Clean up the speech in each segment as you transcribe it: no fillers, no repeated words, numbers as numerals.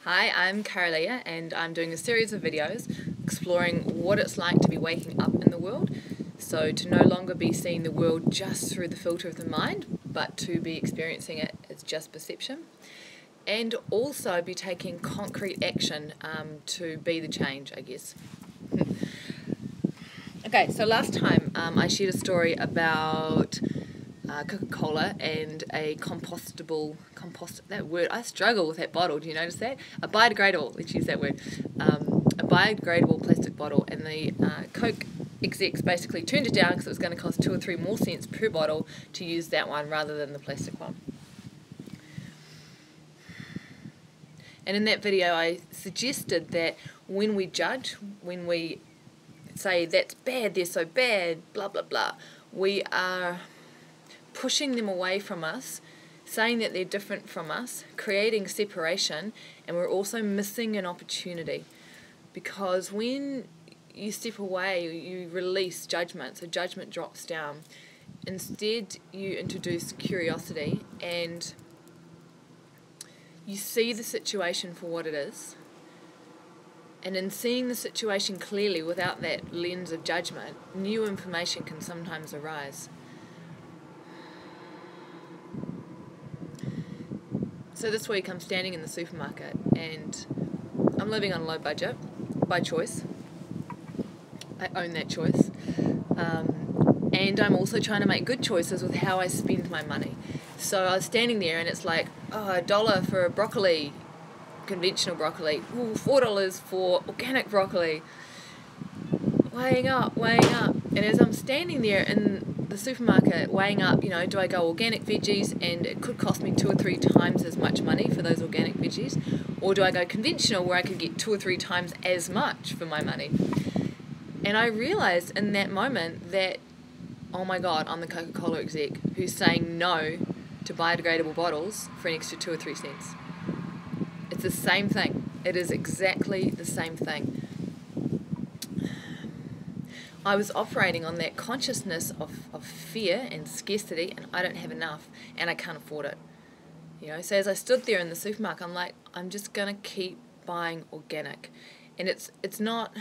Hi, I'm Kara-Leah and I'm doing a series of videos exploring what it's like to be waking up in the world. So to no longer be seeing the world just through the filter of the mind, but to be experiencing it as just perception. And also be taking concrete action to be the change, I guess. Okay, so last time I shared a story about Coca-Cola and a that word, I struggle with that bottle, do you notice that? A biodegradable, let's use that word, a biodegradable plastic bottle, and the Coke execs basically turned it down because it was going to cost 2 or 3 more cents per bottle to use that one rather than the plastic one. And in that video I suggested that when we judge, when we say that's bad, they're so bad, blah blah blah, we are pushing them away from us, saying that they're different from us, creating separation, and we're also missing an opportunity. Because when you step away, you release judgment, so judgment drops down. Instead, you introduce curiosity and you see the situation for what it is. And in seeing the situation clearly without that lens of judgment, new information can sometimes arise. So this week I'm standing in the supermarket and I'm living on a low budget by choice. I own that choice. And I'm also trying to make good choices with how I spend my money. So I was standing there and it's like, oh, $1 for broccoli, conventional broccoli. Ooh, $4 for organic broccoli. Weighing up. And as I'm standing there in the supermarket weighing up, do I go organic veggies and it could cost me 2 or 3 times as much money for those organic veggies, or do I go conventional where I could get 2 or 3 times as much for my money? And I realized in that moment that, oh my God, I'm the Coca-Cola exec who's saying no to biodegradable bottles for an extra 2 or 3 cents. It's the same thing. It is exactly the same thing. I was operating on that consciousness of fear and scarcity, and I don't have enough and I can't afford it. So as I stood there in the supermarket, I'm like, I'm just gonna keep buying organic. And it's not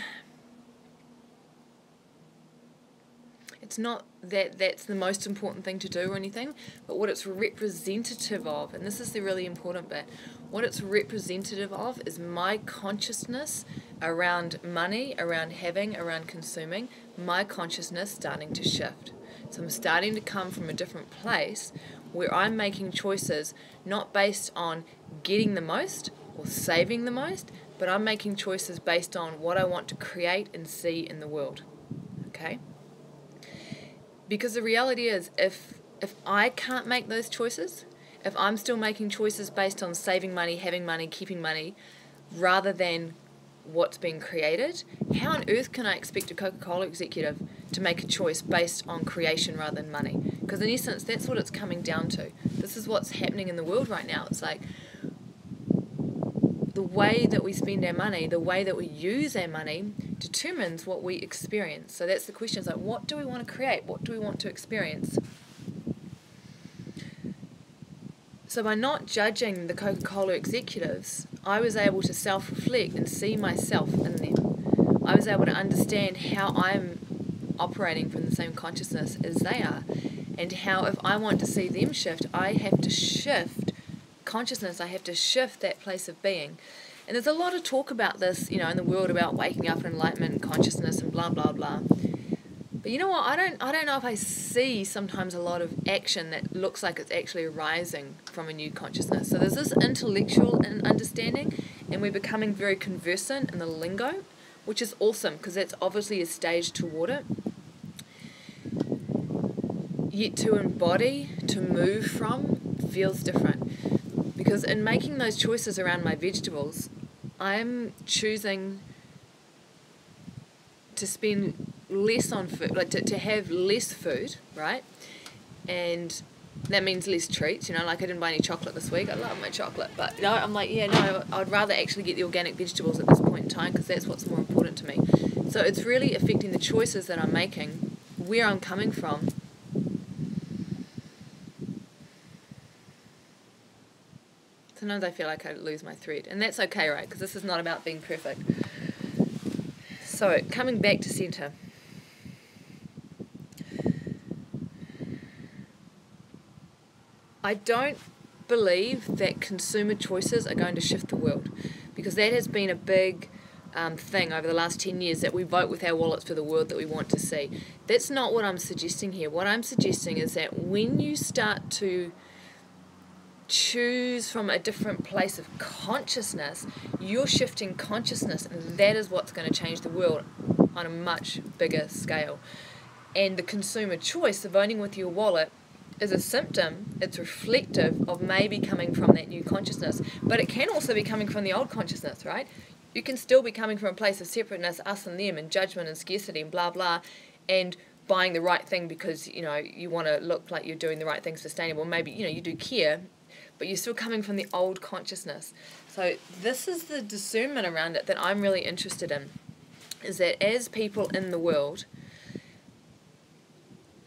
that that's the most important thing to do or anything, but what it's representative of, and this is the really important bit, what it's representative of is my consciousness around money, around having, around consuming, my consciousness starting to shift. So I'm starting to come from a different place where I'm making choices not based on getting the most or saving the most, but I'm making choices based on what I want to create and see in the world. Okay? Because the reality is, if I can't make those choices, if I'm still making choices based on saving money, having money, keeping money, rather than what's being created, how on earth can I expect a Coca-Cola executive to make a choice based on creation rather than money? Because in essence, that's what it's coming down to. This is what's happening in the world right now. It's like the way that we spend our money, the way that we use our money determines what we experience. So that's the question. It's like, what do we want to create? What do we want to experience? So by not judging the Coca-Cola executives, I was able to self-reflect and see myself in them. I was able to understand how I'm operating from the same consciousness as they are, and how if I want to see them shift, I have to shift consciousness, I have to shift that place of being. And there's a lot of talk about this, in the world about waking up and enlightenment and consciousness and blah, blah, blah. But you know what, I don't know if I see sometimes a lot of action that looks like it's actually arising from a new consciousness. So there's this intellectual understanding, and we're becoming very conversant in the lingo, which is awesome because that's obviously a stage toward it. Yet to embody, to move from, feels different. Because in making those choices around my vegetables, I'm choosing to spend less on food, like to have less food, right? And that means less treats, like I didn't buy any chocolate this week. I love my chocolate, but I'm like, I'd rather actually get the organic vegetables at this point in time because that's what's more important to me. So it's really affecting the choices that I'm making, where I'm coming from. Sometimes I feel like I lose my thread, and that's okay, right? Because this is not about being perfect. So, coming back to center. I don't believe that consumer choices are going to shift the world, because that has been a big thing over the last 10 years, that we vote with our wallets for the world that we want to see. That's not what I'm suggesting here. What I'm suggesting is that when you start to choose from a different place of consciousness, you're shifting consciousness, and that is what's going to change the world on a much bigger scale. And the consumer choice, the voting with your wallet, is a symptom. It's reflective of maybe coming from that new consciousness, but it can also be coming from the old consciousness, right? You can still be coming from a place of separateness, us and them, and judgment and scarcity and blah blah, and buying the right thing because you want to look like you're doing the right thing, sustainable. Maybe you do care, but you're still coming from the old consciousness. So this is the discernment around it that I'm really interested in, is that as people in the world,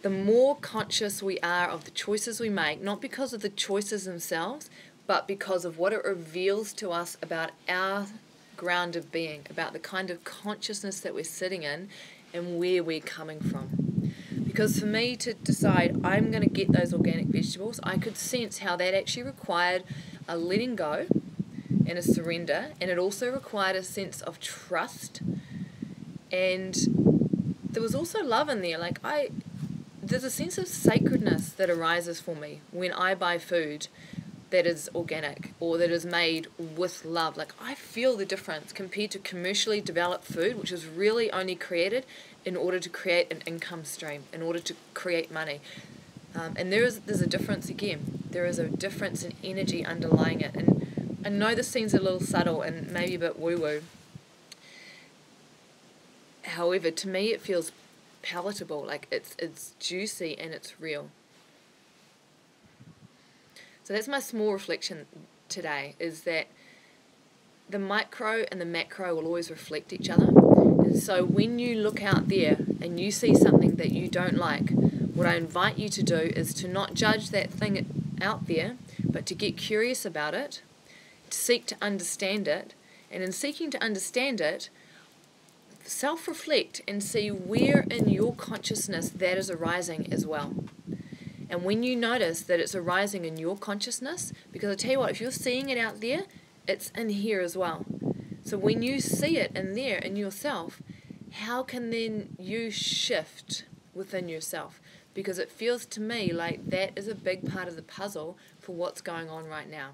the more conscious we are of the choices we make, not because of the choices themselves, but because of what it reveals to us about our ground of being, about the kind of consciousness that we're sitting in and where we're coming from. Because for me to decide I'm going to get those organic vegetables, I could sense how that actually required a letting go and a surrender, and it also required a sense of trust, and there was also love in there. There's a sense of sacredness that arises for me when I buy food that is organic or that is made with love. Like, I feel the difference compared to commercially developed food, which is really only created in order to create an income stream, in order to create money. And there's a difference again. There is a difference in energy underlying it. And I know this seems a little subtle and maybe a bit woo-woo. However, to me it feels palatable, like it's juicy and it's real. So that's my small reflection today, is that the micro and the macro will always reflect each other. And so when you look out there and you see something that you don't like, what I invite you to do is to not judge that thing out there, but to get curious about it, to seek to understand it, and in seeking to understand it, self-reflect and see where in your consciousness that is arising as well. And when you notice that it's arising in your consciousness, because I tell you what, if you're seeing it out there, it's in here as well. So when you see it in there in yourself, how can then you shift within yourself? Because it feels to me like that is a big part of the puzzle for what's going on right now.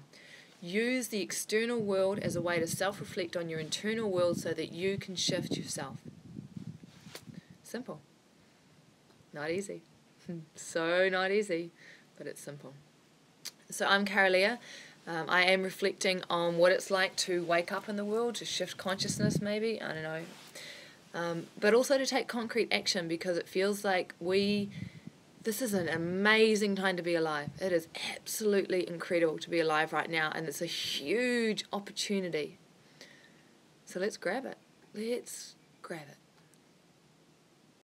Use the external world as a way to self-reflect on your internal world so that you can shift yourself. Simple. Not easy. So not easy, but it's simple. So I'm Kara-Leah. I am reflecting on what it's like to wake up in the world, to shift consciousness maybe, I don't know. But also to take concrete action, because it feels like this is an amazing time to be alive. It is absolutely incredible to be alive right now, and it's a huge opportunity. So let's grab it. Let's grab it.